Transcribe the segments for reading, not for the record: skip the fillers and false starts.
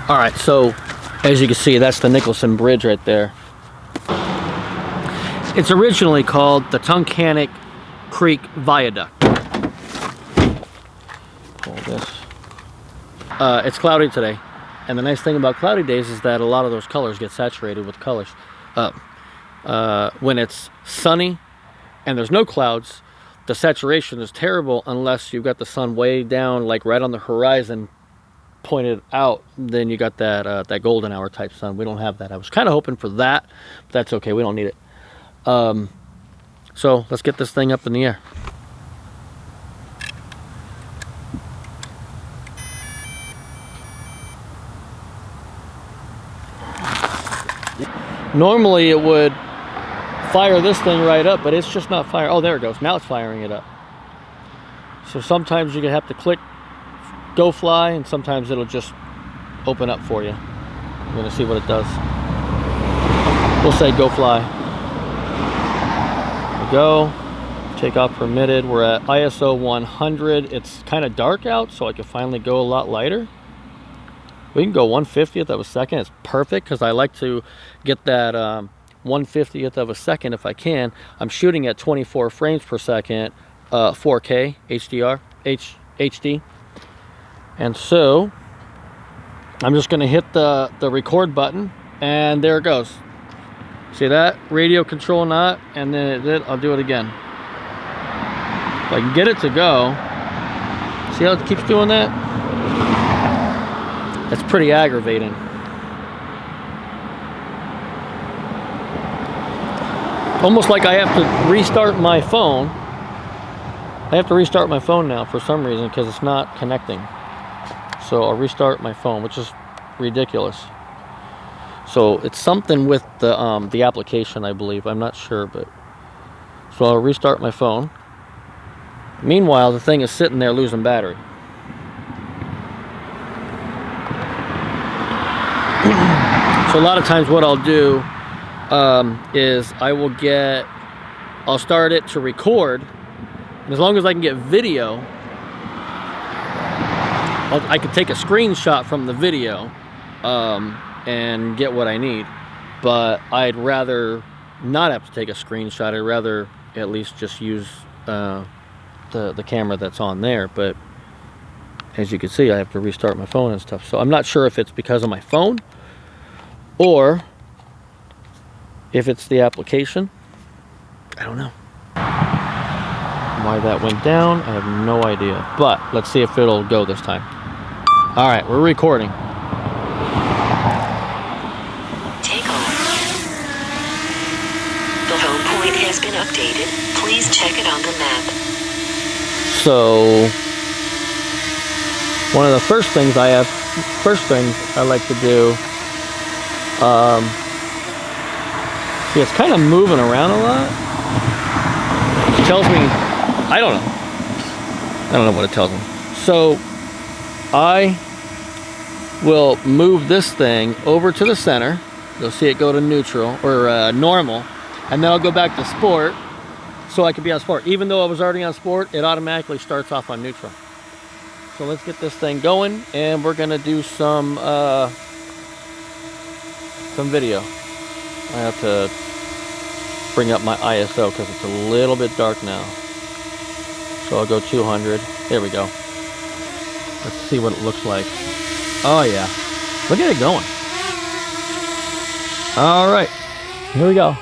All right, so as you can see, that's the Nicholson Bridge right there. It's originally called the Tunkhannock Creek Viaduct. Pull this. It's cloudy today, and the nice thing about cloudy days is that a lot of those colors get saturated with colors. When it's sunny and there's no clouds, the saturation is terrible unless you've got the sun way down, like right on the horizon, pointed out. Then you got that that golden hour type sun. We don't have that. I was kind of hoping for that, but that's okay. We don't need it. So let's get this thing up in the air. Normally it would fire this thing right up, but it's just not firing. Oh, there it goes. Now it's firing it up. So sometimes you have to click go fly, and sometimes it'll just open up for you. I'm gonna see what it does. We'll say go fly. There we go. Takeoff permitted. We're at ISO 100. It's kind of dark out, so I can finally go a lot lighter. We can go 1/50th of a second. It's perfect because I like to get that 1/50th of a second if I can. I'm shooting at 24 frames per second, 4K HD. And so I'm just going to hit the record button, and there it goes. See that? Radio control not, and then I'll do it again. If I can get it to go. See how it keeps doing that? That's pretty aggravating. Almost like I have to restart my phone. I have to restart my phone now for some reason because it's not connecting. So I'll restart my phone, which is ridiculous. So it's something with the application, I believe. I'm not sure, but so I'll restart my phone. Meanwhile, the thing is sitting there losing battery. So a lot of times what I'll do is I'll start it to record, and as long as I can get video, I could take a screenshot from the video and get what I need. But I'd rather not have to take a screenshot. I'd rather at least just use the camera that's on there. But as you can see, I have to restart my phone and stuff. So I'm not sure if it's because of my phone or if it's the application. I don't know. Why that went down, I have no idea. But let's see if it'll go this time. All right, we're recording. Take off. The home point has been updated. Please check it on the map. So, one of the first things I like to do, see, it's kind of moving around a lot. It tells me, I don't know what it tells me. So, I will move this thing over to the center. You'll see it go to neutral or normal, and then I'll go back to sport so I can be on sport. Even though I was already on sport, it automatically starts off on neutral. So let's get this thing going, and we're gonna do some video. I have to bring up my ISO because it's a little bit dark now. So I'll go 200. There we go. Let's see what it looks like. Oh yeah, look at it going. All right, here we go.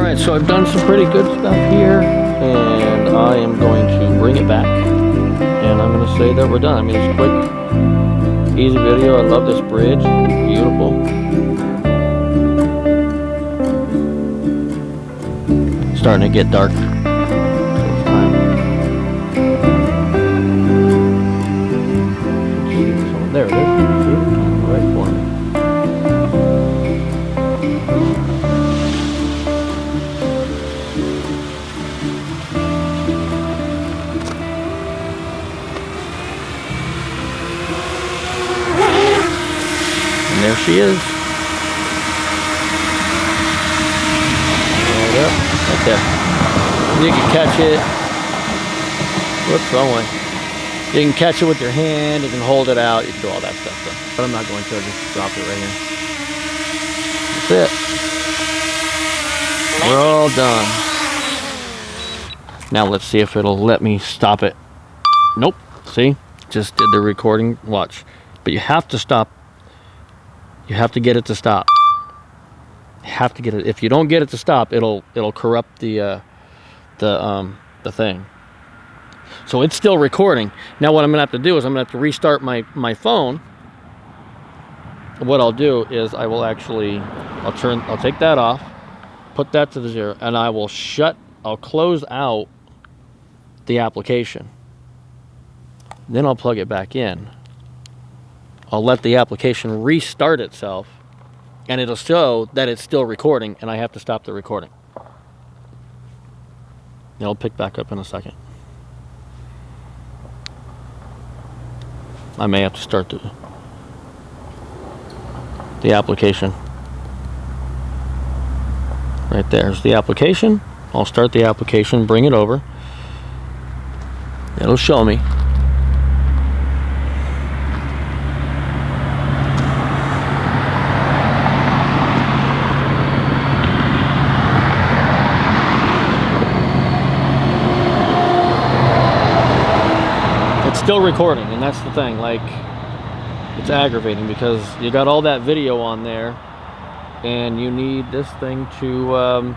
Alright, so I've done some pretty good stuff here, and I am going to bring it back, and I'm going to say that we're done. I mean, it's quick, easy video. I love this bridge, beautiful. It's starting to get dark. There it is. See? Right for me. And there she is. Right up. Right there. You can catch it. Whoops, wrong way. You can catch it with your hand, you can hold it out, you can do all that stuff. But I'm not going to, I'll just drop it right here. That's it. We're all done. Now let's see if it'll let me stop it. Nope, see? Just did the recording, watch. But you have to stop. You have to get it to stop. You have to get it. If you don't get it to stop, it'll corrupt the thing. So it's still recording. Now what I'm gonna have to do is I'm gonna have to restart my phone. What I'll do is I will actually, I'll take that off, put that to the 0, and I'll close out the application. Then I'll plug it back in. I'll let the application restart itself, and it'll show that it's still recording, and I have to stop the recording. It'll pick back up in a second. I may have to start the application. Right there's the application. I'll start the application, bring it over. It'll show me. Still recording, and that's the thing. Like, it's aggravating because you got all that video on there, and you need this thing to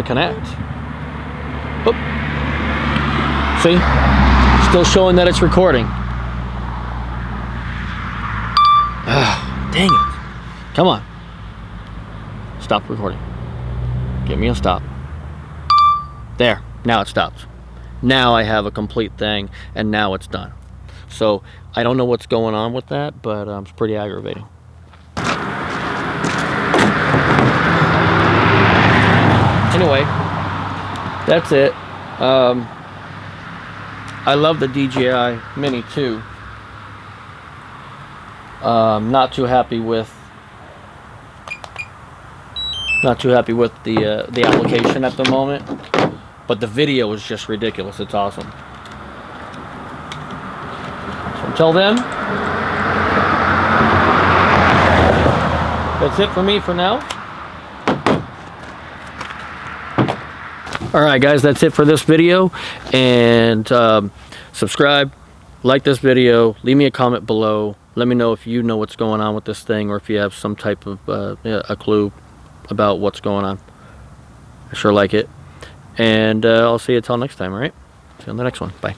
connect. Oop. See, still showing that it's recording. Dang it! Come on, stop recording. Give me a stop. There. Now it stops. Now I have a complete thing, and now it's done. So I don't know what's going on with that, but it's pretty aggravating. Anyway, that's it. I love the DJI Mini too. Not too happy with the application at the moment. But the video is just ridiculous. It's awesome. So until then, that's it for me for now. Alright guys, that's it for this video. And subscribe, like this video, leave me a comment below. Let me know if you know what's going on with this thing, or if you have some type of a clue about what's going on. I sure like it. And I'll see you until next time, alright? See you on the next one. Bye.